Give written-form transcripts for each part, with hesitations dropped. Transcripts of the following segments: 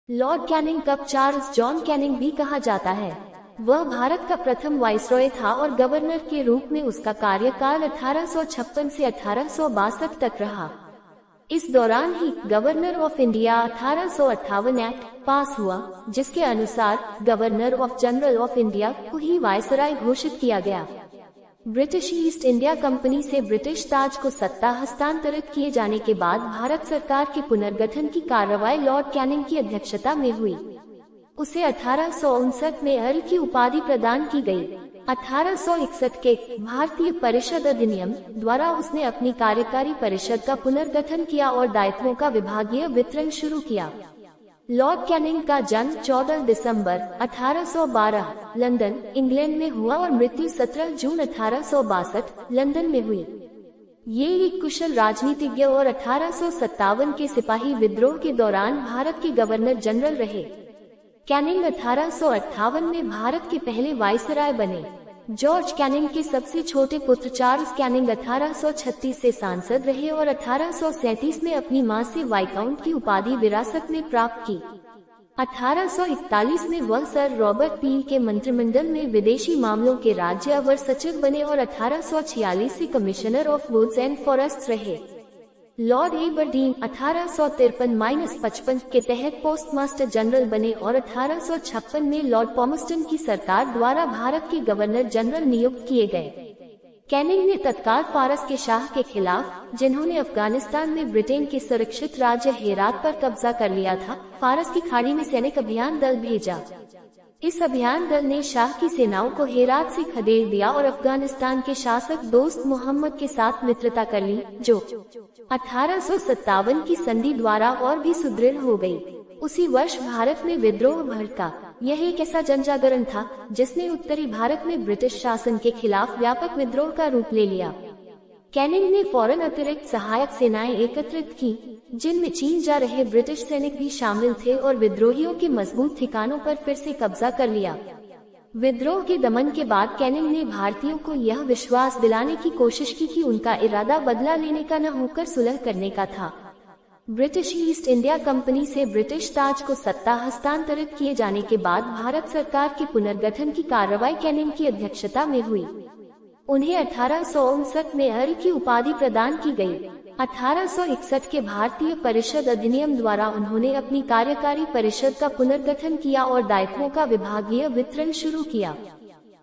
Lord Canning कब Charles John Canning भी कहा जाता है। वह भारत का प्रथम वाइसरॉय था और गवर्नर के रूप में उसका कार्यकाल 1856 से 1862 तक रहा। इस दौरान ही governor of India 1858 act pass हुआ, जिसके अनुसार governor of general of India को ही वाइसरॉय घोषित किया गया। ब्रिटिश ईस्ट इंडिया कंपनी से ब्रिटिश ताज को सत्ता हस्तांतरित किए जाने के बाद भारत सरकार के पुनर्गठन की कार्रवाई लॉर्ड कैनिंग की अध्यक्षता में हुई। उसे 1859 में अर्ल की उपाधि प्रदान की गई। 1861 के भारतीय परिषद अधिनियम द्वारा उसने अपनी कार्यकारी परिषद का पुनर्गठन किया और दायित्वों का विभागीय वितरण शुरू किया। लॉर्ड कैनिंग का जन्म 14 दिसंबर 1812 लंदन, इंग्लैंड में हुआ और मृत्यु 17 जून 1862 लंदन में हुई। ये एक कुशल राजनीतिज्ञ और 1857 के सिपाही विद्रोह के दौरान भारत के गवर्नर जनरल रहे। कैनिंग 1858 में भारत के पहले वाइसरॉय बने। जॉर्ज कैनिंग के सबसे छोटे पुत्र चार्ल्स कैनिंग 1836 से सांसद रहे और 1837 में अपनी मां से वाइकाउंट की उपाधि विरासत में प्राप्त की। 1841 में वह सर रॉबर्ट पील के मंत्रिमंडल में विदेशी मामलों के राज्य अवर सचिव बने और 1846 से commissioner of woods and forests रहे। लॉर्ड एबरडीन 1853-55 के तहत पोस्टमास्टर जनरल बने और 1856 में लॉर्ड पॉमस्टन की सरकार द्वारा भारत के गवर्नर जनरल नियुक्त किए गए। कैनिंग ने तत्काल फारस के शाह के खिलाफ, जिन्होंने अफगानिस्तान में ब्रिटेन के सुरक्षित राज्य हेरात पर कब्जा कर लिया था, फारस की खाड़ी में सैनिक अभियान दल भेजा। इस अभियान दल ने शाह की सेनाओं को हेरात से खदेड़ दिया और अफगानिस्तान के शासक दोस्त मोहम्मद के साथ मित्रता कर ली, जो 1857 की संधि द्वारा और भी सुदृढ़ हो गई। उसी वर्ष भारत में विद्रोह भड़का। यह एक ऐसा जनजागरण था जिसने उत्तरी भारत में ब्रिटिश शासन के खिलाफ व्यापक विद्रोह का रूप ले लिया। कैनिंग ने फौरन अतिरिक्त सहायक सेनाएं एकत्रित की, जिनमें चीन जा रहे ब्रिटिश सैनिक भी शामिल थे, और विद्रोहियों के मजबूत ठिकानों पर फिर से कब्जा कर लिया। विद्रोह के दमन के बाद कैनिंग ने भारतीयों को यह विश्वास दिलाने की कोशिश की कि उनका इरादा बदला लेने का न होकर सुलह करने का था। ब्रिटिश ईस्ट इंडिया कंपनी से ब्रिटिश ताज को सत्ता हस्तांतरित किए जाने के बाद भारत सरकार के पुनर्गठन की कार्रवाई कैनिंग की अध्यक्षता में हुई। उन्हें 1859 में अर्ल की उपाधि प्रदान की गई। 1861 के भारतीय परिषद अधिनियम द्वारा उन्होंने अपनी कार्यकारी परिषद का पुनर्गठन किया और दायित्वों का विभागीय वितरण शुरू किया।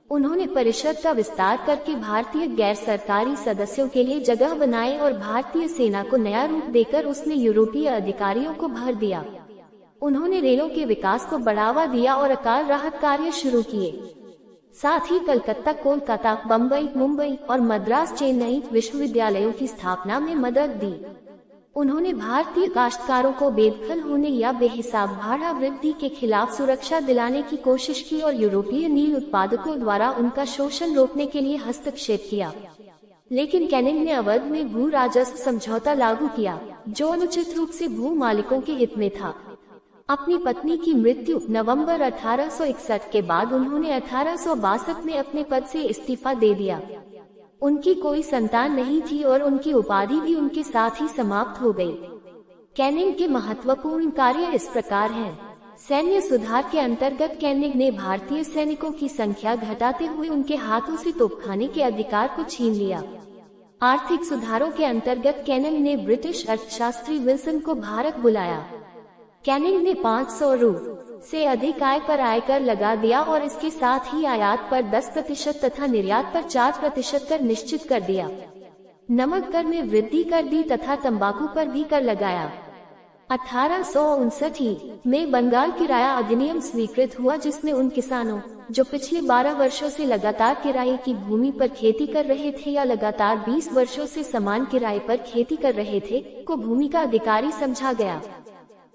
उन्होंने परिषद का विस्तार करके भारतीय गैर सरकारी सदस्यों के लिए जगह बनाए और भारतीय सेना को नया रूप देकर उसमें यूरोपीय अधिकारियों को भर दिया। उन्होंने रेलों के विकास को बढ़ावा दिया और अकाल राहत कार्य शुरू किए। साथ ही कलकत्ता, कोलकाता, बम्बई, मुंबई और मद्रास, चेन्नई विश्वविद्यालयों की स्थापना में मदद दी। उन्होंने भारतीय काश्तकारों को बेदखल होने या बेहिसाब भाड़ा वृद्धि के खिलाफ सुरक्षा दिलाने की कोशिश की और यूरोपीय नील उत्पादकों द्वारा उनका शोषण रोकने के लिए हस्तक्षेप किया। लेकिन कैनिंग ने अवध में भू राजस्व समझौता लागू किया, जो अनुचित रूप से भू मालिकों के हित में था। अपनी पत्नी की मृत्यु नवंबर 1861 के बाद उन्होंने 1862 में अपने पद से इस्तीफा दे दिया। उनकी कोई संतान नहीं थी और उनकी उपाधि भी उनके साथ ही समाप्त हो गई। कैनिंग के महत्वपूर्ण कार्य इस प्रकार हैं। सैन्य सुधार के अंतर्गत कैनिंग ने भारतीय सैनिकों की संख्या घटाते हुए उनके हाथों से तोपखाने के अधिकार को छीन लिया। आर्थिक सुधारों के अंतर्गत कैनिंग ने ब्रिटिश अर्थशास्त्री विल्सन को भारत बुलाया। कैनिंग ने 500 रु से अधिक आय पर आयकर लगा दिया और इसके साथ ही आयात पर 10% तथा निर्यात पर 4% कर निश्चित कर दिया। नमक कर में वृद्धि कर दी तथा तंबाकू पर भी कर लगाया। 1859 में बंगाल किराया अधिनियम स्वीकृत हुआ, जिसमें उन किसानों जो पिछले 12 वर्षों से लगातार किराए की भूमि पर खेती कर रहे थे या लगातार 20 वर्षों से समान किराए पर खेती कर रहे थे, को भूमि का अधिकारी समझा गया।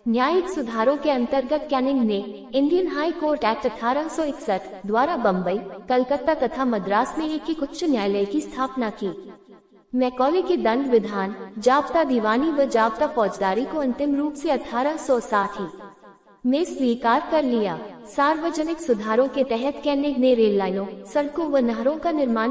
न्यायिक सुधारों के अंतर्गत कैनिंग ने इंडियन हाई कोर्ट एक्ट 1861 द्वारा बम्बई, कलकत्ता तथा मद्रास में एक उच्च न्यायालय की स्थापना की। मैकॉले के दंड विधान, जाब्ता दीवानी व जाब्ता फौजदारी को अंतिम रूप से 1860 में स्वीकार कर लिया। सार्वजनिक सुधारों के तहत कैनिंग ने रेल लाइनों, सड़कों व नहरों का निर्माण